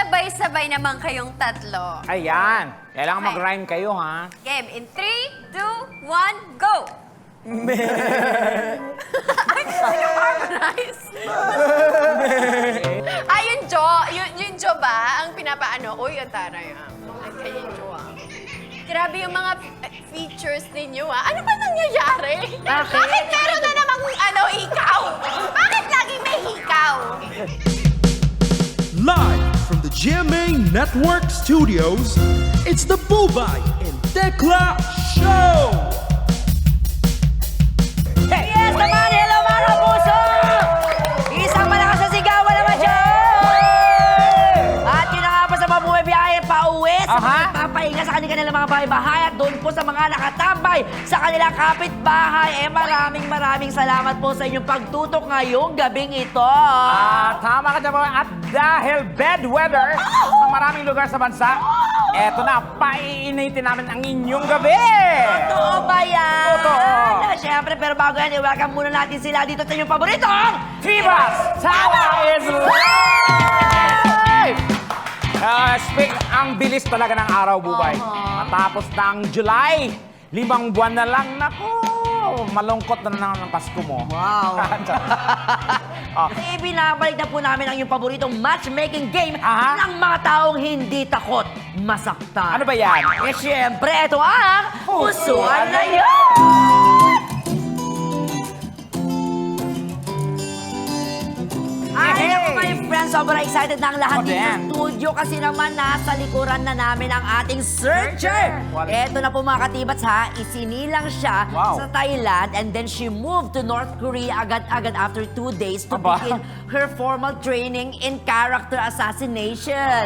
Sabay-sabay naman kayong tatlo. Ayan. Kailangan Okay. mag-rhyme kayo, ha? Game in 3, 2, 1, go! Harmonize. Yung Jo. Yung Jo ba? Ang pinapaano? Uy, ang taray ah. Kaya yung Jo ah. Grabe yung mga features ninyo ah. Ano ba nangyayari? Bakit meron na namang hikaw? Bakit laging may hikaw? Live from the GMA Network Studios, it's the Bubay and Tekla Show! Yes naman! Hello mga kapuso! Isang malakas na sigawan naman siya! At yun na nga po sa mabuhay biyahe pauwi sa mga papahinga sa kanilang mga bahay-bahay at doon po sa mga nakatambay sa kanilang kapitbahay. Maraming salamat po sa inyong pagtutok ngayong gabing ito. Tama ka dyan po. At dahil bad weather sa maraming lugar sa bansa, eto na, paiinitin namin ang inyong gabi! Totoo ba yan? Totoo. Siyempre, pero bago yan, i-welcome muna natin sila dito sa inyong paboritong Tibas! Tawa is live! Ang bilis talaga ng araw, Bubay. Matapos ng July, 5 buwan na lang. Naku, malungkot na lang ang Pasko mo. Wow. Oh. Ibinabalik na po namin ang iyong paboritong matchmaking game Aha. ng mga taong hindi takot masaktan. Ano ba yan? Eh, siyempre, ito ang Pusuan na Yun! Ay, naku, my friends, sobrang excited na ang lahat Ako dito sa din. studio kasi naman nasa likuran na namin ang ating searcher. Eto na po mga katibats ha, isinilang siya Wow. sa Thailand and then she moved to North Korea agad-agad after 2 days to Aba. begin her formal training in character assassination.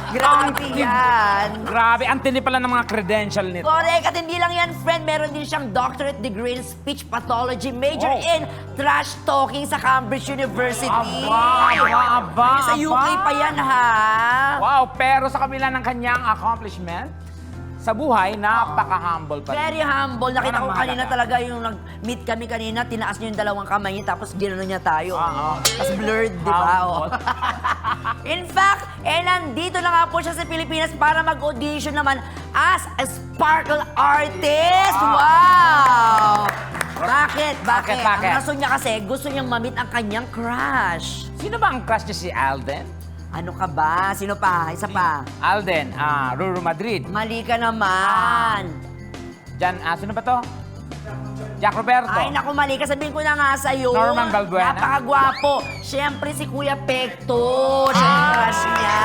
Grabe yan. Grabe, ang tindi pala ng mga credential nito. Correct. At hindi lang yan, friend. Meron din siyang doctorate degree in speech pathology, major Oh. in trash talking sa Cambridge University. Aba. Sa UK pa yan, ha? Wow, pero sa kabila ng kanyang accomplishment, sa buhay, napaka-humble pa rin. Very humble. Nakita ko Parang kanina mahalaga. talaga yung nag-meet kami kanina, tinaas niya yung dalawang kamay niya, tapos gano'n niya tayo. Oo. Tapos blurred, di ba? Humble. In fact, nandito na nga po siya sa Pilipinas para mag-audition naman as a sparkle artist. Wow! Bakit? Bakit? Ang rason niya kasi, gusto niyang ma-meet ang kanyang crush. Sino ba ang crush niya, si Alden? Ano ka ba? Sino pa? Isa pa. Alden, Ruru Madrid. Mali ka naman. Sino ba to? Jack Roberto. Ay, naku, mali ka. Sabihin ko na nga sa'yo. Norman Balbuena. Napakagwapo. Siyempre, si Kuya Pekto. Siya yung crush niya.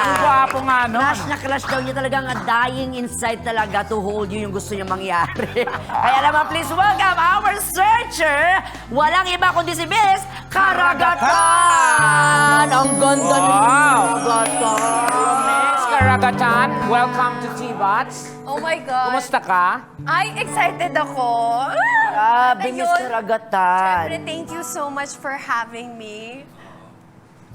Ang gwapo nga, no? Crush daw niya talagang dying inside talaga to hold you yung gusto niya mangyari. Kaya naman, please welcome our searcher. Walang iba kundi si Miss Karagatan. Ang ganda ni Miss Karagatan. Miss Karagatan, welcome to T-Bots. Oh my God. Kumusta ka? Ay, excited ako. Grabe, Miss Ayun. Karagatan. Siyempre, thank you so much for having me.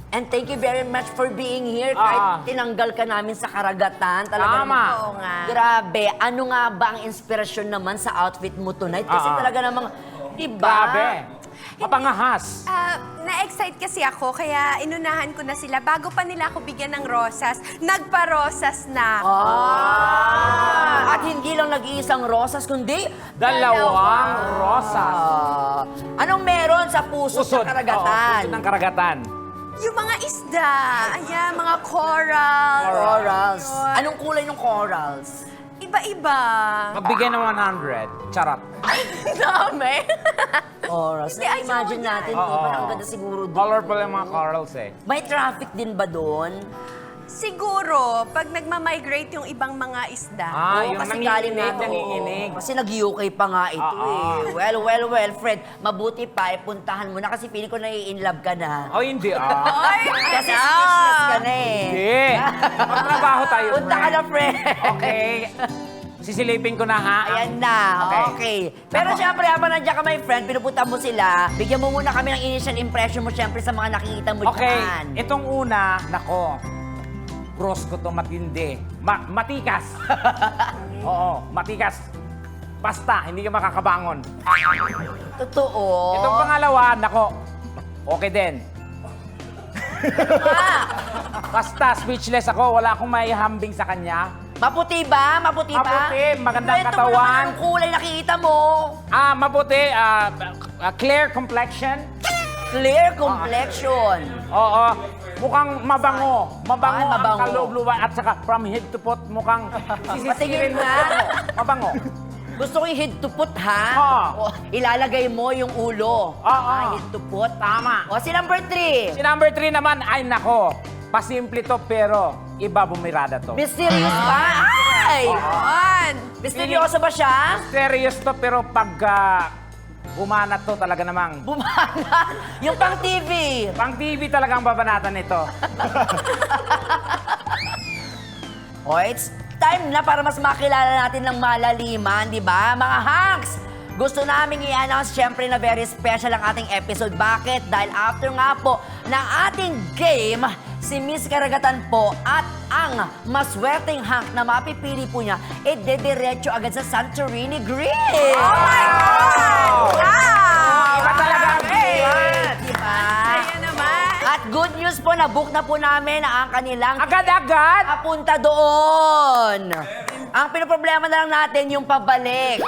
And thank you very much for being here. Kahit tinanggal ka namin sa karagatan. Talaga Tama. Oo nga. Grabe. Ano nga ba ang inspirasyon naman sa outfit mo tonight? Kasi talaga namang, di ba? Grabe. Mapangahas. Na-excite kasi ako, kaya inunahan ko na sila. Bago pa nila ako bigyan ng rosas, nagpa-rosas na ako. At hindi lang nag-iisang rosas, kundi Dalawang rosas. anong meron sa puso sa karagatan? Pusod ng karagatan. Yung mga isda, ayan, mga coral. Corals. Ayun. Anong kulay ng corals? Iba-iba. Magbigay ng 100. Charot. Ay, dami. Corals. Hindi, ay, Imagine so natin, yan. di ba? Oo. Ang ganda siguro doon. Colorful yung mga corals eh. May traffic din ba doon? Siguro, pag nagmamigrate yung ibang mga isda. Oo, Yung kasi nanginginig, galing nga, nanginginig. Kasi nag-UK pa nga ito eh. Well, Fred, mabuti pa, puntahan mo na kasi feeling ko nai-inlove ka na. Oh, hindi Ay, Kasi ano? speechless ka na eh. Hindi. Magtrabaho tayo, Punta ka na, Fred. Okay. Sisilipin ko na, ha? Ayan na, okay. Pero syempre, habang nandiyan ka, my friend, pinupunta mo sila, bigyan mo muna kami ng initial impression mo syempre sa mga nakikita mo Okay, dyan. itong una, nako, cross ko to matindi. Matikas. Oo, matikas. Basta, hindi ka makakabangon. Totoo. Itong pangalawa, nako, okay din. Basta, speechless ako. Wala akong maihambing sa kanya. Maputi ba? Maputi ba? Maputi, magandang Kwento mo katawan. naman anong kulay nakikita mo. Mabuti. Clear complexion. Clear complexion. Oo. Mukhang mabango. Mabango Ay, mabango. ang kaloob-luban. At saka from head to foot, mukhang Patingin sisisirin mo. nga. Mabango. Gusto ko yung head to foot, ha? Oo. O, ilalagay mo yung ulo. Oo. Head to foot. Tama. O, si number 3. Si number 3 naman, ay nako. Pasimple to pero iba bumirada to. Mysterious ba? Ay! On! Misteryoso ba siya? Serious to pero pag bumanat to talaga namang. Bumana. Yung pang TV. Pang TV talaga ang babanatan nito. O, it's time na para mas makilala natin ng malaliman, di ba? Mga Hanks! Gusto namin i-announce syempre na very special ang ating episode. Bakit? Dahil after nga po ng ating game, si Miss Karagatan po at ang maswerteng Hank na mapipili po niya, dediretso agad sa Santorini Grill! Oh my God! Wow! Iba talaga ang Great! Di ba? Ayan naman. At good news po, na-book na po namin ang kanilang Agad-agad! papunta doon. Ang pinoproblema na lang natin yung pabalik.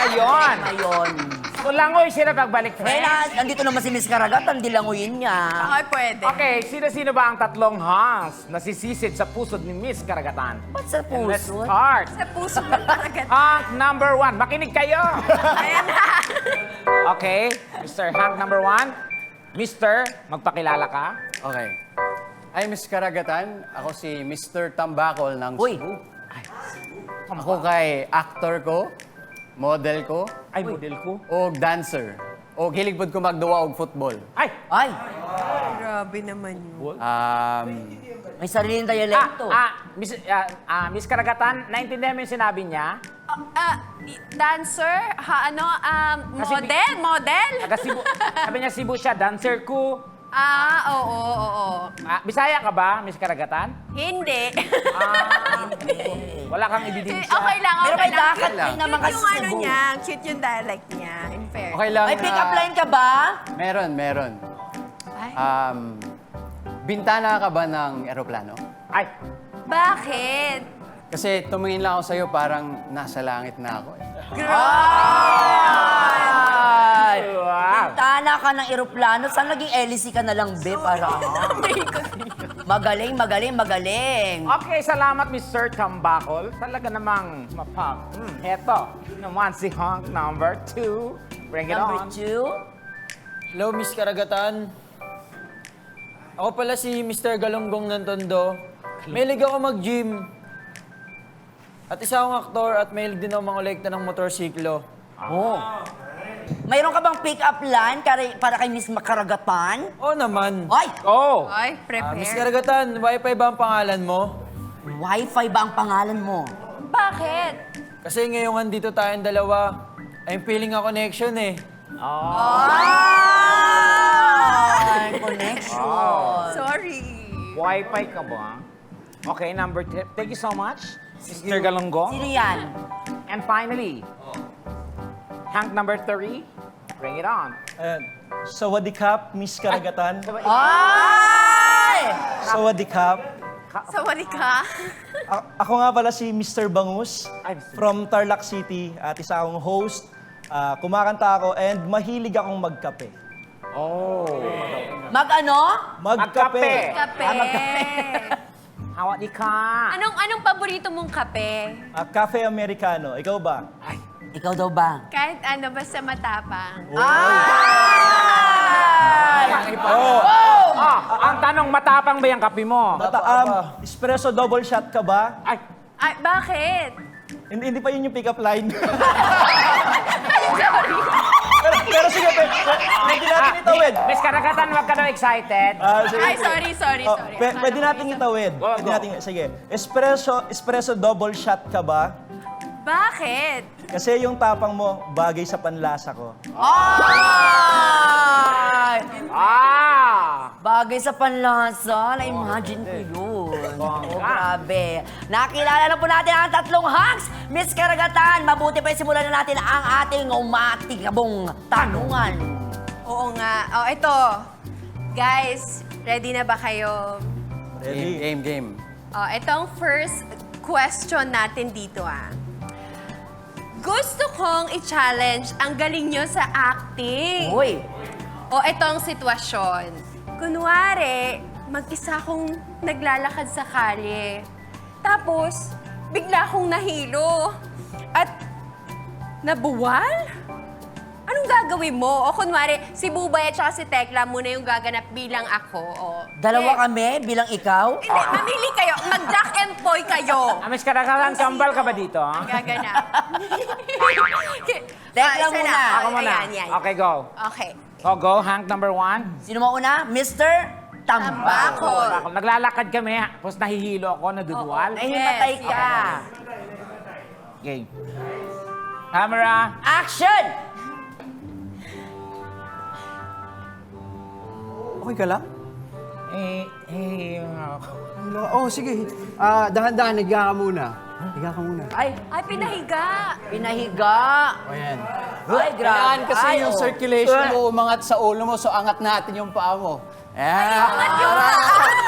Ayun. Ayun. Kulangoy sila pagbalik, Eh, friend. nandito naman si Miss Karagatan, dilanguin niya. Okay, pwede. Okay, sino-sino ba ang tatlong Hanks na sisisid sa puso ni Miss Karagatan? Ba't sa And let's puso? start. Sa puso mo talaga. Hank number 1. Makinig kayo. Ayan na. Okay, Mr. Hank number 1. Mr., magpakilala ka. Okay. Ay, Miss Karagatan, ako si Mr. Tambakol ng Uy. Cebu. Ako kay actor ko, model ko, Ay, model ko. o dancer. O hilig pod ko magduwa og football. Ay! Ay, Grabe naman yun. may sariling dialekto. Miss Karagatan, naintindihan mo yung sinabi niya? Dancer? Kasi Model? Taga Cebu. Sabi niya, Cebu siya, dancer ko. Oo. Bisaya ka ba, Miss Karagatan? Hindi. Wala kang ebidensya. Okay lang, Pero okay may lang. dakat din naman kasi Cute yung sa ano Cebu. niya, cute yung dialect niya, in fair. Okay lang May pick-up line ka ba? Meron. Ay, Bintana ka ba ng eroplano? Ay, bakit? Kasi tumingin lang ako sa'yo parang nasa langit na ako. Ay! wow. Bintana ka ng eroplano. Saan naging LC ka na lang, be? Para. Magaling. Okay, salamat, Mr. Tambakol. Talaga namang mapap. Heto, naman si Hank number 2. Bring it Number on. 2. Hello, Miss Karagatan. Ako pala si Mr. Galunggong ng Tondo. Mahilig ako mag-gym. At isa akong aktor at mahilig din ako mangolekta ng motorsiklo. Oh. Mayroon ka bang pick-up line para kay Miss Makaragatan? Oo naman. Ay! Oh, Ay, Miss prepare. Karagatan, wifi ba ang pangalan mo? Wi-Fi ba ang pangalan mo? Bakit? Kasi ngayong andito tayong dalawa, I'm feeling a connection eh. Ay, connection. Sorry. Wi-Fi ka ba? Okay, number 3. Thank you so much, Mr. Galunggong. Sino yan? And finally, Hank number 3. Bring it on. Ayan. Sawadikap, Miss Karagatan. Ay! Sawadikap. Sawali ka? Ako nga pala si Mr. Bangus Ay, Mr. from Tarlac City at isa akong host. Kumakanta ako and mahilig akong magkape. Oh. Mag-ano? Magkape. Kape. Hawak di ka. Anong paborito mong kape? Cafe Americano. Ikaw ba? Ikaw daw ba? Kahit ano, basta matapang. Ay! Ang tanong, matapang ba yung kape mo? Espresso double shot ka ba? Ay, Ay, bakit? Hindi pa yun yung pick-up line. Sorry. pero sige, pwede natin itawid. Miss Karagatan, wag ka daw excited. Sige. Ay, sorry. Pwede natin itawid. Go, Pwede go. natin, sige. Espresso double shot ka ba? Bakit? Kasi yung tapang mo, bagay sa panlasa ko. Ay! Ah! Bagay sa panlasa. Na-imagine ko yun. Oh, grabe. Nakilala na po natin ang tatlong Hanks. Miss Karagatan, mabuti pa simulan na natin ang ating umatikabong tanungan. Oo nga. Oh, ito. Guys, Ready na ba kayo? Ready? Game. Oh, itong first question natin dito Gusto kong i-challenge ang galing nyo sa acting. Uy, O itong sitwasyon. Kunwari, mag-isa akong naglalakad sa kalye. Tapos, bigla akong nahilo. At nabuwal? Anong gagawin mo? O kunwari, si Bubay at saka si Tekla muna yung gaganap bilang ako. O, dalawa kami bilang ikaw? Hindi, mamili kayo. Mag-duck and poy kayo. Amis karakaran, kambal ka ba dito? Ha? Gaganap. Tekla Isa muna. na. Ako muna. Ayan, yan. Okay, go. Okay. Go. Hank number 1. Sino mauna? Mr. Tambako. Naglalakad kami, tapos nahihilo ako, naduduwal. Nahimatay Yes, ka. Okay. Camera. Action! Okay ka lang? Oh, sige. Dahan-dahan, higa ka muna. Higa ka muna. Ay, Ay, pinahiga. pinahiga. O yan. Ay, grabe. Kailangan kasi Ay, yung oh. circulation mo umangat sa ulo mo, so angat natin yung paa mo. Ayan.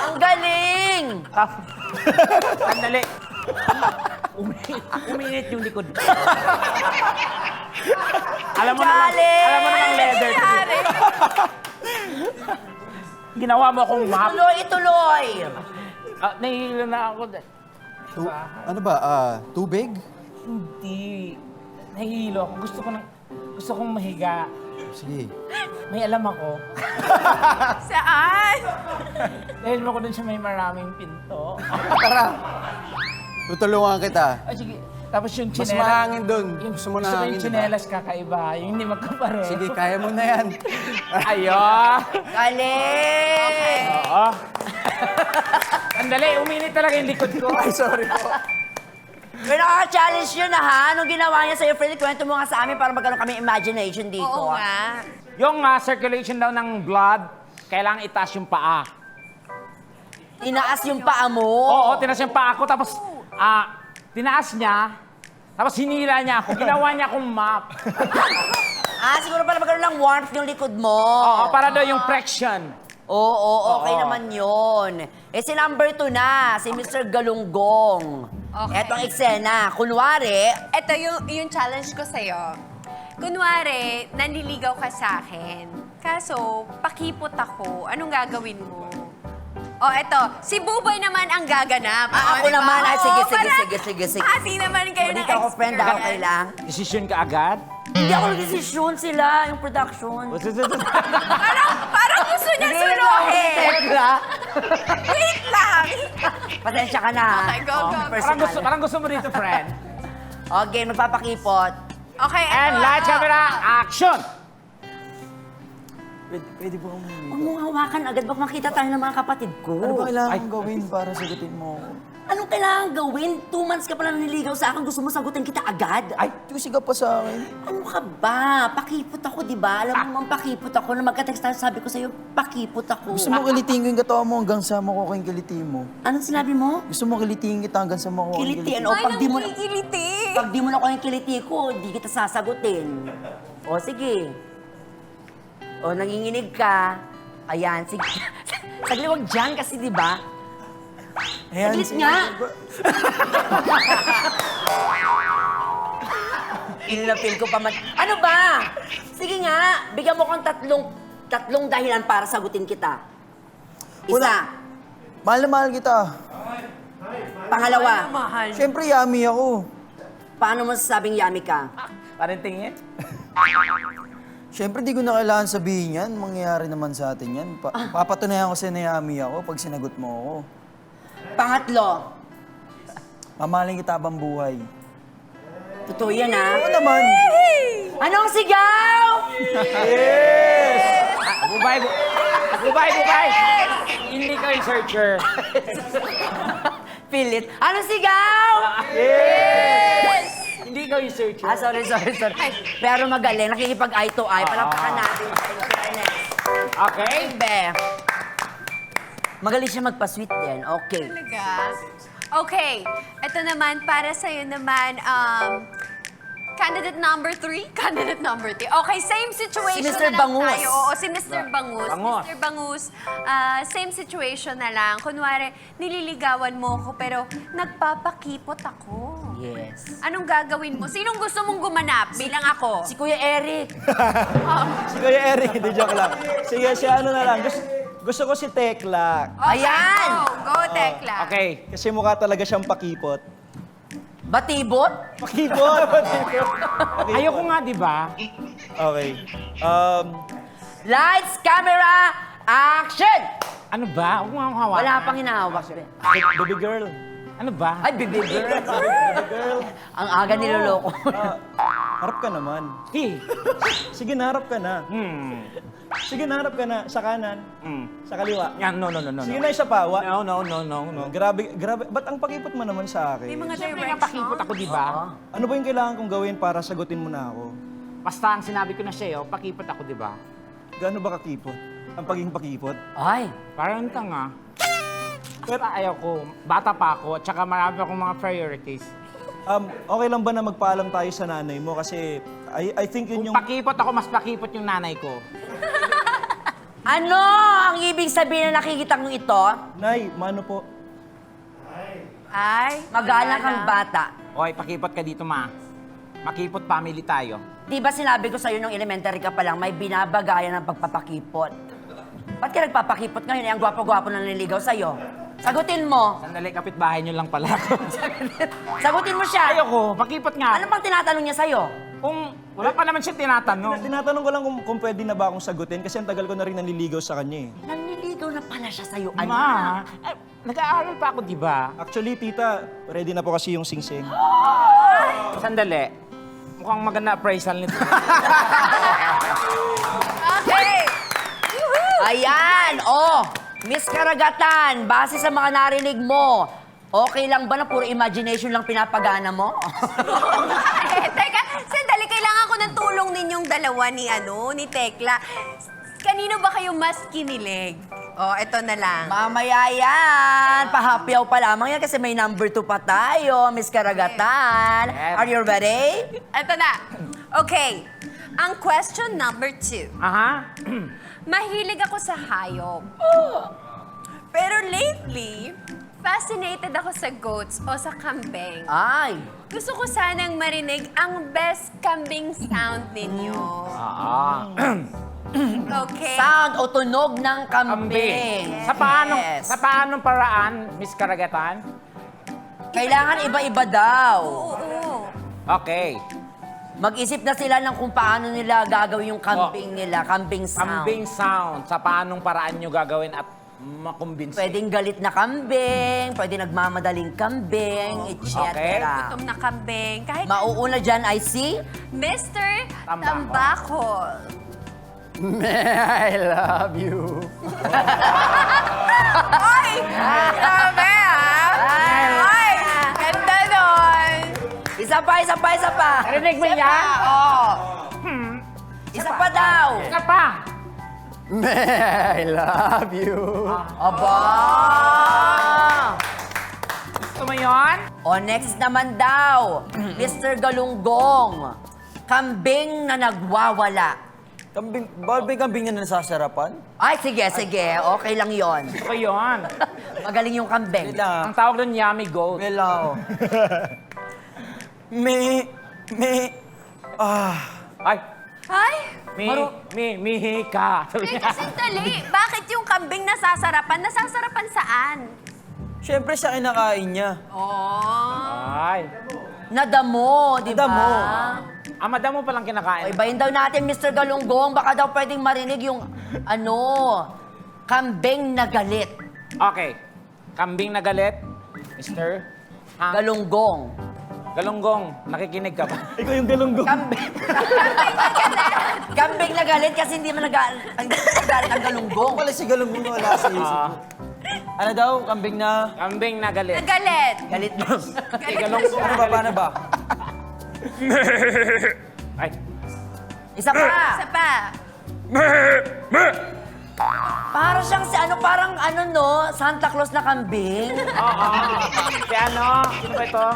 Ang galing! Sandali. Uminit yung likod. alam mo naman leather. Ginawa mo akong map. Ituloy! Nahihilo na ako. Ano ba? Tubig? Hindi. Nahihilo ako. Gusto kong mahiga. Sige. May alam ako. Saan? Dahil mo ko dun sa may maraming pinto. Tara. Tutulungan kita. Ay, sige. Tapos yung Mas chinelas. mahangin dun. Gusto mo na Gusto ko hangin, yung diba? chinelas kakaiba. Yung hindi magkapareho. Sige, kaya mo na yan. Ayun. Galing! Oo. Sandali, uminit talaga yung likod ko. Ay, sorry po. Pero nakaka-challenge yun Anong ginawa niya sa'yo, Freddy? Kwento mo nga sa amin para magkaroon kami imagination dito. Oo nga. Yung circulation daw ng blood, kailangan itaas yung paa. Tinaas yung paa mo. Oo, tinaas yung paa ko. Tapos, tinaas niya. Tapos hinila niya ako. Ginawa niya akong map. Siguro para magkaroon ng warmth yung likod mo. Oo, para daw yung friction. Oo, okay Oo. naman yun. Si number 2 na, si Mr. Galunggong. Okay. Etong eksena. Kunwari, Ito yung challenge ko sa'yo. Kunwari, nanliligaw ka sa akin. Kaso, pakipot ako. Anong gagawin mo? O, eto. Si Bubay naman ang gaganap. ako diba? naman. Oo, Sige. para Pati naman kayo ng Dito ako, friend, ako experience. kailang. Decision ka agad. Hindi ako nag-desisyon sila, yung production. Parang gusto niya suluhin. Tekla. Wait lang. Pasensya ka na, ha? Okay, go. Personal. Parang gusto mo dito, friend. Okay, magpapakipot. Okay, And lights, camera, action! Pwede po kung... Huwag mong hawakan agad, baka makita tayo ng mga kapatid ko. Ano ba kailangan gawin para sagutin mo ako? Anong kailangan gawin? 2 months ka pala naniligaw sa akin, gusto mo sagutin kita agad? Ay, kasi ka pa sa akin. Ano ka ba? Pakipot ako, di ba? Alam mo naman pakipot ako. Nung magka-text tayo, sabi ko sa'yo, pakipot ako. Gusto mo kilitiin ko yung katawan mo hanggang sa mo ko kayong kilitiin mo? Anong sinabi mo? Gusto mo kilitiin kita hanggang sa mo ko kayong Kiliti, ano? Ay, Pag di mo, nakikiliti. pag di mo na ko yung kiliti ko, di kita sasagutin. O, sige. O, nanginginig ka. Ayan, sige. Sagli, wag dyan kasi, di ba? Saglit sige. nga. Inilapil ko pa man. Ano ba? Sige nga, bigyan mo kong tatlong dahilan para sagutin kita. Isa. Mahal na mahal kita. Pangalawa, Siyempre, yummy ako. paano mo sasabing yummy ka? Parang tingin. Siyempre, di ko na kailangan sabihin yan. Mangyayari naman sa atin yan. Papatunayan ko sa'yo na yummy ako pag sinagot mo ako. Pangatlo, Mamahalin kita habang buhay. totoo yan ha? Oo naman. Anong sigaw? Bubay! Hindi ka yung searcher. Pilit. Anong sigaw? Hindi ka yung searcher. Sorry. Pero magaling, nakikipag-eye to eye. Palakpakan natin. Okay? Be. Magaling siya magpa-sweet din. Okay. Talaga? Okay, ito naman, para sa'yo naman, Candidate number 3? Candidate number 3. Okay, same situation Si Mr. na lang Bangus. tayo. Oo, si Mr. Bangus. Bangus. Mr. Bangus, same situation na lang. Kunwari, nililigawan mo ako pero nagpapakipot ako. Yes. Anong gagawin mo? Sinong gusto mong gumanap bilang ako? Si Kuya Eric. Si Kuya Eric, hindi joke lang. Sige, si ano na lang. Gusto ko si Tekla. Ayan! Go, Tekla. Okay. Kasi mukha talaga siyang pakipot. Batibot? Pakipot! Ayoko nga, di ba? Okay. Lights, camera, action! Ano ba? Huwag mo akong hawakan. Wala pang hinahawak. Baby girl. Ano ba? Ay, baby girl. Ang aga niloloko. Harap ka naman. Sige, naharap ka na. Sige, naharap ka na. Sa kanan. Sa kaliwa. Yan, no. Sige na, isa pa. No. Grabe. Ba't ang pakipot mo naman sa akin? May mga Siyempre nga direction. pakipot ako, di ba? Ano ba yung kailangan kong gawin para sagutin mo na ako? Basta ang sinabi ko na sa'yo, pakipot ako, di ba? Gaano ba kakipot? Ang pagiging pakipot? Ay, Parang tanga. Pero ayaw ko, bata pa ako, at saka marami akong mga priorities. Okay lang ba na magpaalam tayo sa nanay mo? Kasi I think yun Kung yung... pakipot ako, mas pakipot yung nanay ko. ano ang ibig sabihin na nakikita kong ito? Nay, mano po? Ay, Magalang kang bata. Oy, pakipot ka dito, ma. Makipot family tayo. Di ba sinabi ko sa'yo nung elementary ka pa lang, may binabagayan ng pagpapakipot? Ba't ka nagpapakipot ngayon? Eh, ang gwapo-gwapo na naliligaw sa'yo. Sagutin mo. Sandali, kapitbahay nyo lang pala ako. Sagutin mo siya. Ayoko, pakipot nga. Ano pang tinatanong niya sa'yo? Kung wala pa naman siya tinatanong. Tinatanong ko lang kung pwede na ba akong sagutin kasi ang tagal ko na rin nanliligaw sa kanya eh. Nanliligaw na pala siya sa'yo, anak. Ma, nag-aaral pa ako, di ba? Actually, tita, ready na po kasi yung sing-sing. Sandali. Mukhang maganda appraisal nito. Okay. Ayan, Miss Karagatan, base sa mga narinig mo, okay lang ba na puro imagination lang pinapagana mo? Teka, sandali, kailangan ko ng tulong ninyong dalawa ni Tekla. Kanino ba kayo mas kinilig? Eto na lang. Mamaya yan, pahapyaw pa lamang yan kasi may number 2 pa tayo, Miss Karagatan. Yes. Are you ready? Eto na. Okay. Ang question number 2. Aha. Mahilig ako sa hayop. Pero lately, fascinated ako sa goats o sa kambing. Ay, Gusto ko sanang marinig ang best kambing sound ninyo. Okay. sound o tunog ng kambing. Kambing. Yes. Sa paanong paraan, Miss Karagatan? Kailangan iba-iba daw. Oo. Okay. Mag-isip na sila ng kung paano nila gagawin yung kambing nila, kambing sound. Kambing sound. Sa paanong paraan nyo gagawin at makumbinsi? Pwedeng galit na kambing, pwede nagmamadaling kambing, etc. Okay. Gutom na kambing. Kahit Mauuna dyan ay si... Mr. Tambakol. Tambakol. I love you. Ay! Grabe Ay! Ganda nun! Isa pa. Narinig mo yan? Isa pa daw. Isa pa. I love you. Aba! Gusto mo yun? O next naman daw, Mr. Galunggong. Kambing na nagwawala. Kambing, bawal ba yung kambing na nasasarapan? Ay, sige. Okay lang yon. Gusto ko yun. Magaling yung kambing. Wait lang. Ang tawag doon, yummy goat. Wait lang ako. Ay, Ay! mihika. Teka, sandali. Bakit yung kambing nasasarapan? Nasasarapan saan? Siyempre siya kinakain niya. Ay. Nadamo, di ba? Nadamo. Madamo palang kinakain. Ibayin daw natin, Mr. Galunggong. Baka daw pwedeng marinig yung, kambing na galit. Okay. Kambing na galit. Mr. Galunggong. Galunggong, nakikinig ka ba? Ikaw yung galunggong. Kambing na galit kasi hindi man nagalit ang galunggong. Wala si Galunggong na wala sa isip ko. Ano daw? Kambing na... Kambing na galit. Nagalit. Galit mo. Galunggong Ano ba? Paano ba? Ay. Isa pa. Isa pa. Para siyang parang Santa Claus na kambing. Oo. Si ano? Sino ba ito?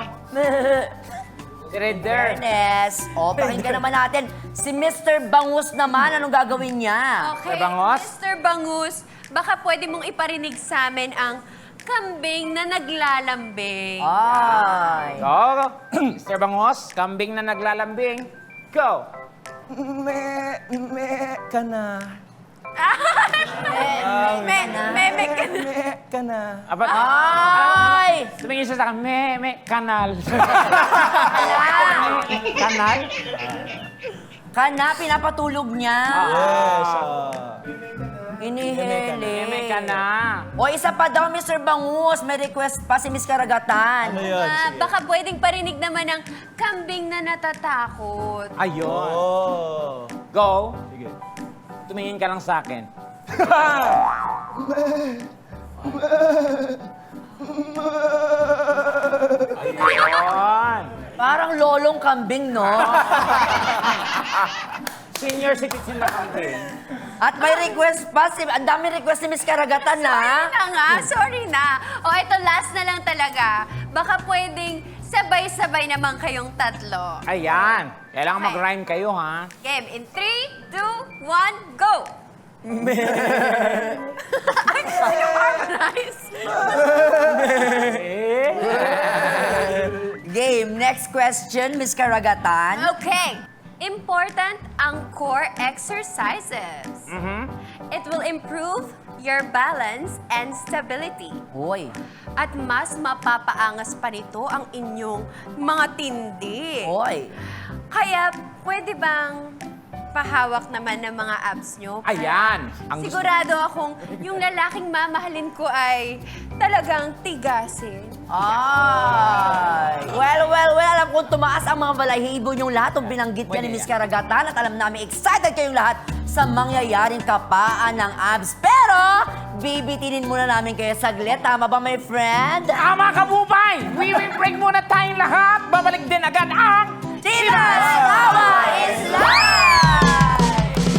Si Raider. Fairness. O, pakinggan naman natin. Si Mr. Bangus naman, anong gagawin niya? Okay, Mr. Bangus? Mr. Bangus, baka pwede mong iparinig sa amin ang kambing na naglalambing. Ay. Go. Mr. Bangos, kambing na naglalambing. Go. Me ka na. Meme ka na. Me ka na. Apat. Ay! Tumingin siya sa akin, kanal. Kanal? Kana, pinapatulog niya. Yes. Inihili. Meme ka na. O, isa pa daw, Mr. Bangus. May request pa si Miss Karagatan. Ano yun? Baka pwedeng parinig naman ng kambing na natatakot. Ayun. Oh. Go. Sige. Tumingin ka lang sa akin. Ayun. Parang lolong kambing, no? Senior citizen na kambing. At may request pa. Ang dami request ni Miss Karagatan, na. Sorry na. O, ito last na lang talaga. Baka pwedeng sabay-sabay naman kayong tatlo. Ayan. Kailangan Okay. mag-rhyme kayo, ha? Game in 3, 2, 1, go! Ay, hindi harmonize. Game. Next question, Miss Karagatan. Okay. Important ang core exercises. It will improve your balance and stability. Hoy. At mas mapapaangas pa nito ang inyong mga tindi. Hoy. Kaya, pwede bang pahawak naman ng mga abs nyo? Ayan. Ang gusto- Sigurado akong yung lalaking mamahalin ko ay talagang tigasin. Ay! Well, alam kong tumaas ang mga balahibo niyong lahat kung binanggit ka ni Miss Karagatan at alam namin excited kayong lahat sa mangyayaring kapaan ng abs. Pero, bibitinin muna namin kayo saglit. Tama ba, my friend? Tama ka, Bubay! We will break muna tayong lahat. Babalik din agad ang... Tibats Tawa is live!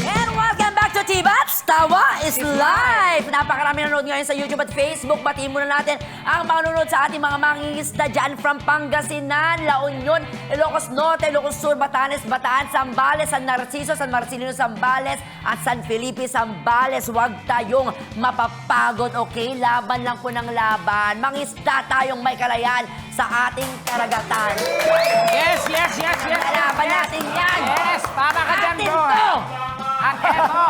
And welcome back to Tibats Tawa is live! Napakarami nanonood ngayon sa YouTube at Facebook. Batiin muna natin ang mga nanonood sa ating mga mangingisda dyan from Pangasinan, La Union, Ilocos Norte, Ilocos Sur, Batanes, Bataan, Zambales, San Narciso, San Marcelino, Zambales, at San Felipe, Zambales. Huwag tayong mapapagod, okay? Laban lang po ng laban. Mangisda tayong may kalayan sa ating karagatan. Yes! Kalaban natin yan! Yes! Tama ka dyan, Atin bro! to! At eto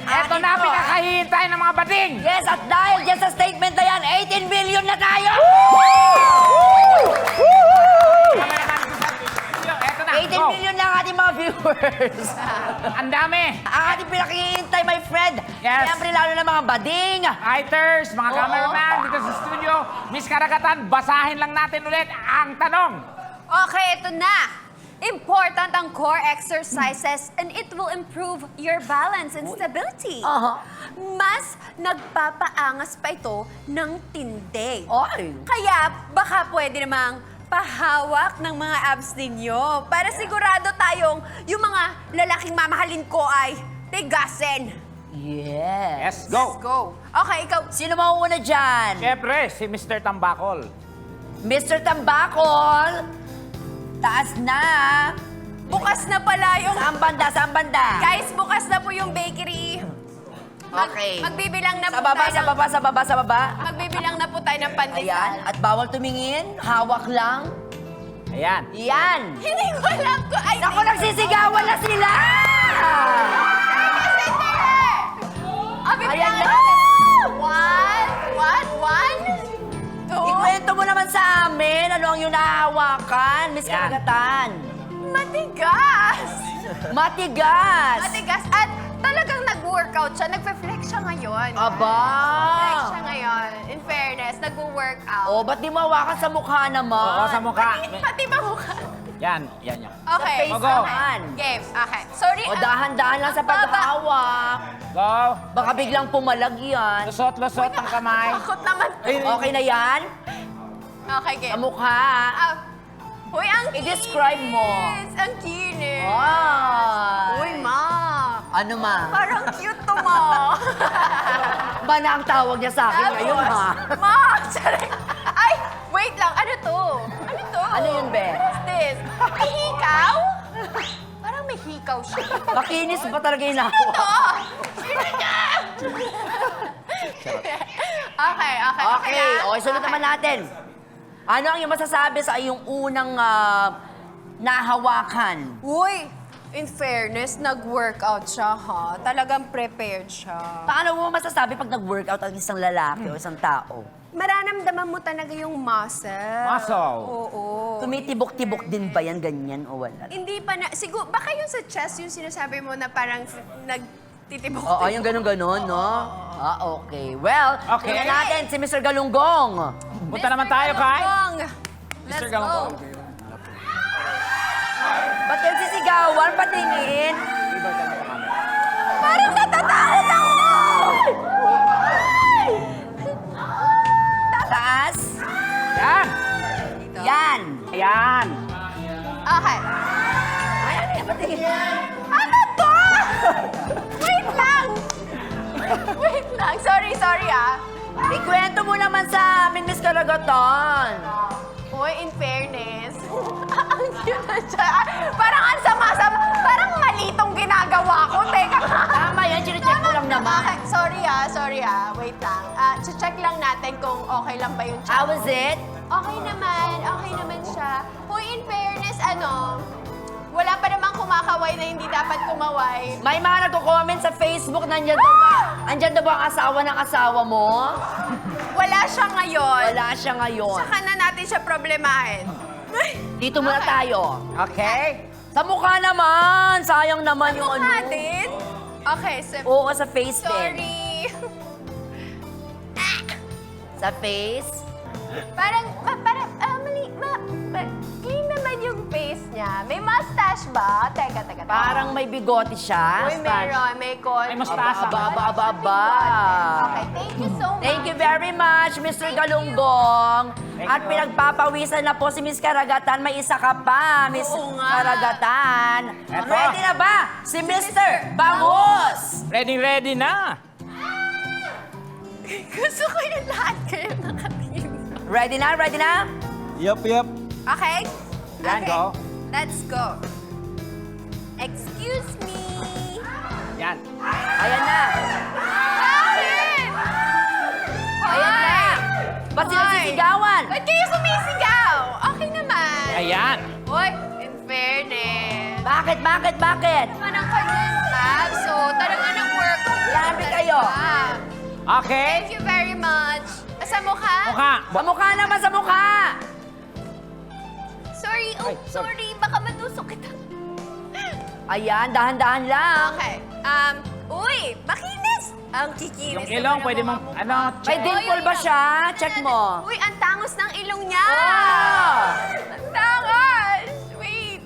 Atin na to. pinakahihintay ng mga bading! Yes, at dahil dyan sa statement na yan, 18 billion na tayo! Eto na, 18 go! billion na ang ating mga viewers. Ang dami! Ang ating pinakihintay, my friend. Yes. Siyempre, lalo na mga bading. Fighters, mga Oo. cameraman dito sa studio, Miss Karagatan, basahin lang natin ulit ang tanong. Okay, ito na. Important ang core exercises and it will improve your balance and stability. Aha. Mas nagpapaangas pa ito ng tindi. Oy. Kaya baka pwede namang pahawak ng mga abs ninyo para sigurado tayong yung mga lalaking mamahalin ko ay tigasin. Yes. Yes, go! Let's go. Okay, ikaw. Sino mauuna dyan? Siyempre, si Mr. Tambakol. Mr. Tambakol. Taas na. Bukas na pala yung... Saan banda? Saan banda? Guys, bukas na po yung bakery. Okay. Magbibilang na Sa po baba, tayo sa ng- baba, sa baba, sa baba. Magbibilang na po tayo ng pandesal. Ayan. At bawal tumingin. Hawak lang. Ayan. Yan. Hindi ko alam ko. Ay, Naku, nagsisigawan na sila! Ayan na. One, two. Ikwento mo naman sa amin ano ang iyong nahahawakan, Miss Yan. Karagatan. Matigas. Matigas. Matigas. At talagang nag-workout siya. Nagpe-flex siya ngayon. Aba. Flex siya ngayon. In fairness, nag-workout. Oh, ba't di mo hawakan sa mukha naman? Oo, sa mukha. Pati ba mukha? Yan. Okay. Sa face Go. naman. Game. Okay. Sorry. O, dahan-dahan lang sa paghawak. Go! Baka biglang pumalag yan. Lusot ang kamay. Takot naman. Okay na yan? Okay, Sa game. mukha. Uy, ang I-describe mo. kinis. Ang kinis. Ay. Uy, ma. Ano ma? Parang cute to, ma. Ba na ang tawag niya sa akin ngayon, ha? Ma! Sorry. Ay, wait lang. Ano to? Ano to? Ano yun, Be? What is this? May hikaw? Parang may hikaw siya. Makinis ba talaga yung nakuha? Oo! Okay. Okay, na? okay, sunod naman natin. Ano ang iyong masasabi sa iyong unang nahawakan? Uy, in fairness, nag-workout siya, ha? Talagang prepared siya. Paano mo masasabi pag nag-workout ang isang lalaki o isang tao? Mararamdaman mo talaga yung muscle. Muscle. Oo. Tumitibok-tibok din ba yan, ganyan o wala? Hindi pa na, siguro, baka yung sa chest, yung sinasabi mo na parang nagtitibok. Oo, yung ganun-ganon, no? Ah, okay. Well, Okay. tingnan natin si Mr. Galunggong. Punta naman tayo kay... Let's Mr. go. Galunggong. Ba't kayo sisigawan? Patingin. Parang natatakot ako! Taas. Yan! Yan. Ayan! Okay. Ay, ano yan? Patingin. Ano to? Wait lang! Wait lang. Sorry ah. Ikwento mo naman sa amin, Miss Karagatan. Uy, in fairness, ang cute na siya. Parang ang sama-sama. Parang mali tong ginagawa ko. Teka nga. Tama yan, chinecheck ko lang naman. Okay, sorry ah. Wait lang. Check lang natin kung okay lang ba yung chat. How was it? Okay naman siya. Uy, in fairness, wala pa namang kumakaway na hindi dapat kumaway. May mga nagko-comment sa Facebook, nandyan daw ba? Andyan daw ba ang asawa ng asawa mo? Wala siya ngayon. Wala siya ngayon. Saka na natin siya problemahin. Dito muna Okay. tayo. Okay? Sa mukha naman! Sayang naman yung Mukha ano. din? Okay, Oo, sa face din. sorry. Sa face. Parang, clean naman yung face niya. May mustache ba? Teka. Parang may bigote siya. Uy, meron. May kon. May mustache. Aba. Okay, thank you so much. Thank you very much, Mr. Galunggong. At pinagpapawisan na po si Miss Karagatan. May isa ka pa, Miss Oo nga. Karagatan. Eto. Ready na ba? Si Mr. Bangus! Ready na! Gusto ko yung lahat kayo nakatingin. Ready na? Yup. Okay? Yan, Okay. go. Let's go. Excuse me. Yan. Ayan na. Bakit? Ayan na. Ba't sila Hoy. sisigawan? Ba't kayo sumisigaw? Okay naman. Ayan. Hoy, in fairness. Bakit? Naman ang kanyang tab. So, talaga nag-work. Grabe kayo. Okay? Thank you very much. Sa mukha? Mukha. Sa mukha naman, sa mukha! Sorry. Oh, Ay, sorry. sorry. Baka matusok kita. Ayan, dahan-dahan lang. Okay. Uy, makinis. Ang kikinis. Yung ilong, naman ng pwede mga mong, mukha. May dimple ba siya? Check mo. Uy, ang tangos ng ilong niya. Oh! Ang tangos. Wait.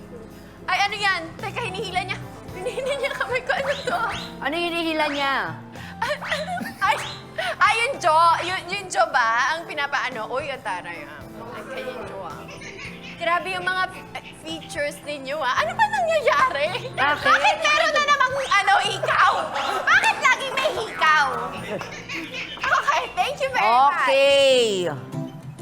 Ay, ano yan? Teka, hinihila niya. Hinihila niya kamay ko. Ano to? Ano yung hinihila niya? Ay, yung jaw. Yung jaw ba? Ang pinapaano. Uy, ang taray ah. Kaya yung jaw ah. Grabe yung mga features ninyo ah. Ano ba nangyayari? Bakit meron na namang hikaw? Bakit lagi may hikaw? Okay, thank you very much. Okay.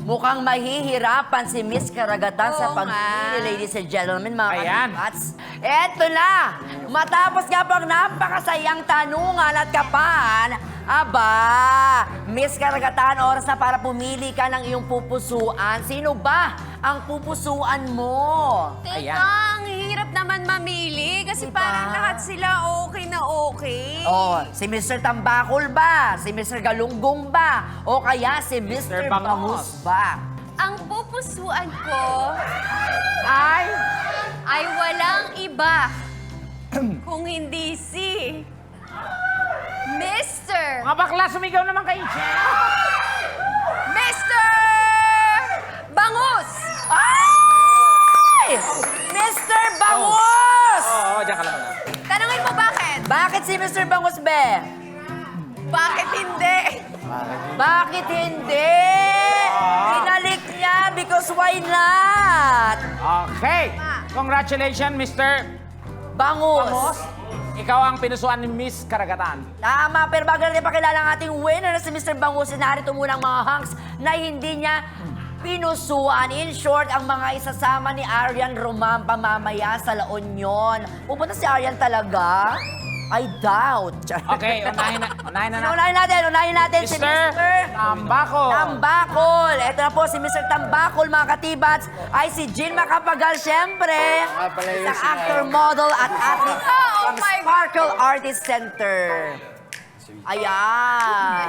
Mukhang mahihirapan si Miss Karagatan sa Oo pagpili, nga. ladies and gentlemen, mga Ayan. kabats. Eto na! Matapos nga po ang napakasayang tanungan at kapan, Miss Karagatan, oras na para pumili ka ng iyong pupusuan. Sino ba ang pupusuan mo? Teka, Ayan. ang hirap naman mamili kasi Diba? parang lahat sila okay na okay. Oh, si Mr. Tambakol ba? Si Mr. Galunggong ba? O kaya si Mr. Mr. Bangus. Bangus ba? Ang pupusuan ko Ay! ay walang iba kung hindi si Mr. Mga bakla, sumigaw naman kayo. Mr. Bangus! Ay! Mr. Bangus! Oo, diyan ka lang. Tanungin mo bakit? Bakit si Mr. Bangus, be? Bakit hindi? Bakit hindi? Pinalik niya because why not? Okay. Congratulations, Mr. Bangus. Amos. Ikaw ang pinusuan ni Miss Karagatan. Tama, pero bago natin pakilala ang ating winner na si Mr. Bangus, narito muna ang mga hunks na hindi niya pinusuan. In short, ang mga isasama ni Arian Roman pamamaya sa La Union. Pupunta si Arian talaga? I doubt. Okay, unahin na. Unahin natin si Mr. Mr. Tambakol. Tambakol. Ito na po si Mr. Tambakol, mga katibats, ay si Jean Macapagal, syempre. pala yun Isang si actor, model, at athlete Oh from my Sparkle Artist Center. Ayan.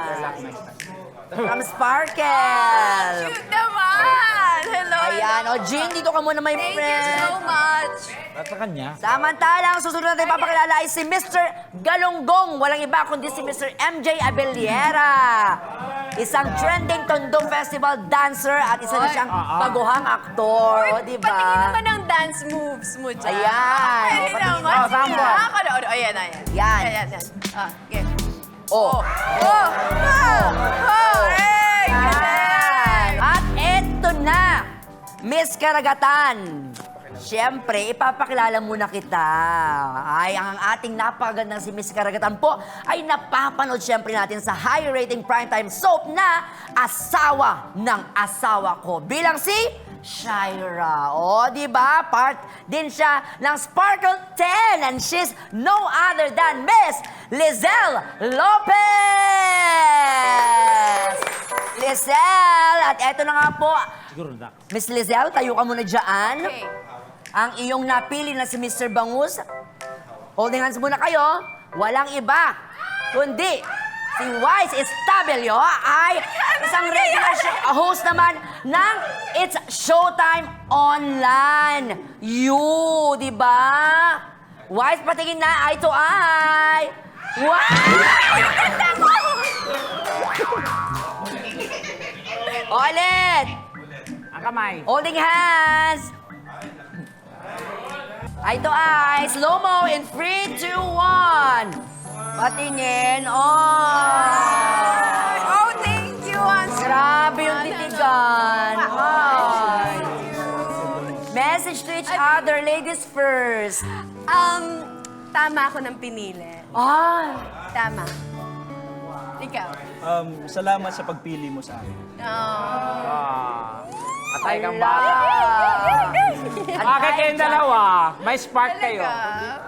From Sparkle. Cute naman! Hello! Ayan. O, Jean, dito ka muna, my Thank you friend. so much! At sa kanya. Samantala, ang susunod natin papakilala ay si Mr. Galunggong. Walang iba kundi si Mr. MJ Abellera. Isang trending Tondo Festival dancer at isa na siyang baguhang aktor. O, di ba? Patingin naman ang dance moves mo dyan. Ayan. Pwede O, patingin naman. mo. Sample. Nakakanood. Ayan, ayan. Yan. Ayan, ayan. Okay. Oh. Hey! Galing! At eto na, Miss Karagatan. Siyempre, ipapakilala muna kita. Ay, ang ating napakagandang si Miss Karagatan po ay napapanood siyempre natin sa high-rating primetime soap na Asawa ng Asawa Ko. Bilang si Shaira. O, di ba? Part din siya ng Sparkle 10 and she's no other than Miss Lizelle Lopez! Lizelle! At eto na nga po, Siguro na. Miss Lizelle, tayo ka muna dyan. Okay. Ang iyong napili na si Mr. Bangus. Holding hands muna kayo. Walang iba, kundi si Wise Estabelio ay isang regular host naman ng It's Showtime Online. You, di ba? Wise, patingin na, eye to eye. Wow! Ulit! Ang kamay. Holding hands. Eye to eye. Slow-mo in 3, 2, 1. Patingin. Oh! Oh, thank you. Ang Grabe yung titigan. Hi. Message to each other. Ladies first. Tama ako ng pinili. Ah. Tama. Ikaw. Salamat sa pagpili mo sa akin. Atay kang Ala. bata. Bakit kayong dalawa? May spark kayo.